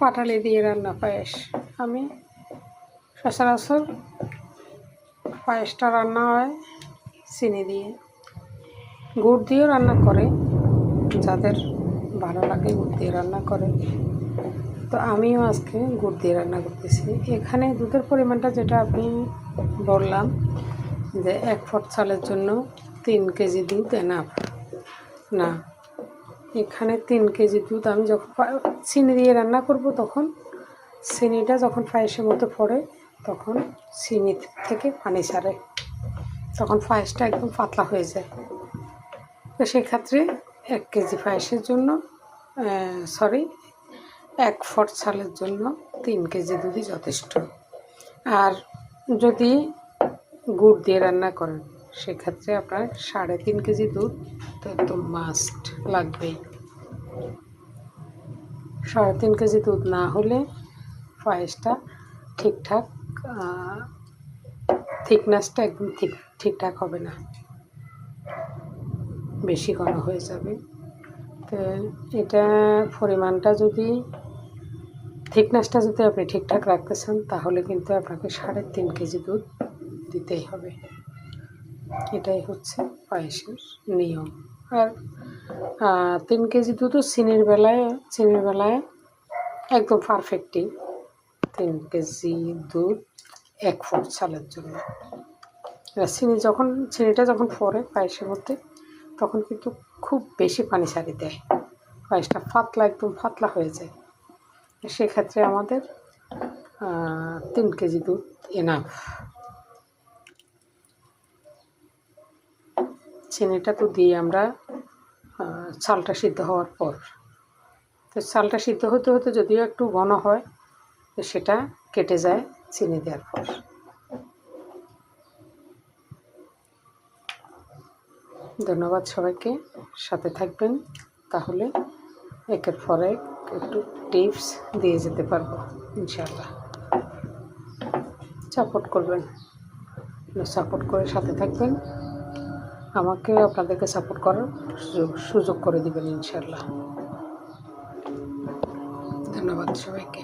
পাটালি দিয়ে রান্না পায়েস। আমি সচরাচর পায়েসটা রান্না হয় চিনি দিয়ে, গুড় দিয়েও রান্না করে, যাদের ভালো লাগে গুড় দিয়ে রান্না করে। তো আমিও আজকে গুড় দিয়ে রান্না করতেছি। এখানে দুধের পরিমাণটা যেটা আমি বললাম যে 1 ফট চালের জন্য 3 কেজি দুধ এনাফ না। এখানে 3 কেজি দুধ আমি যখন চিনি দিয়ে রান্না করব, তখন চিনিটা যখন পায়েসের মধ্যে পড়ে তখন চিনি থেকে পানি ছাড়ে, তখন পায়েসটা একদম পাতলা হয়ে যায়। তো সেক্ষেত্রে 1 কেজি পায়েসের জন্য 1 ফট চালের জন্য 3 কেজি দুধই যথেষ্ট। আর যদি গুড় দিয়ে রান্না করেন সেক্ষেত্রে আপনার 3.5 কেজি দুধ তো একদম মাস্ট লাগবেই। 3.5 কেজি দুধ না হলে পায়েসটা ঠিকঠাক থিকনেসটা একদম ঠিকঠাক হবে না, বেশি ঘন হয়ে যাবে। তো এটা পরিমাণটা যদি থিকনেসটা যদি আপনি ঠিকঠাক রাখতে চান তাহলে কিন্তু আপনাকে 3.5 কেজি দুধ দিতেই হবে। এটাই হচ্ছে পায়েসের নিয়ম। আর 3 কেজি দুধও চিনির বেলায় একদম পারফেক্টই। 3 কেজি দুধ 1 ফট চালের জন্য। চিনিটা যখন পড়ে পায়েসের মধ্যে তখন কিন্তু খুব বেশি পানি ছাড়ি দেয়, পায়েসটা একদম পাতলা হয়ে যায়। সেক্ষেত্রে আমাদের 3 কেজি দুধ এনাফ। চিনিটা তো দিই আমরা চালটা সিদ্ধ হওয়ার পর। তো চালটা সিদ্ধ হতে হতে যদিও একটু ঘন হয়, তো সেটা কেটে যায় চিনি দেওয়ার পর। ধন্যবাদ সবাইকে, সাথে থাকবেন, তাহলে একের পর এক একটু টিপস দিয়ে যেতে পারবো ইনশাআল্লাহ। সাপোর্ট করবেন, সাপোর্ট করে সাথে থাকবেন, আমাকেও আপনাদেরকে সাপোর্ট করার সুযোগ করে দিবেন ইনশাআল্লাহ। ধন্যবাদ সবাইকে।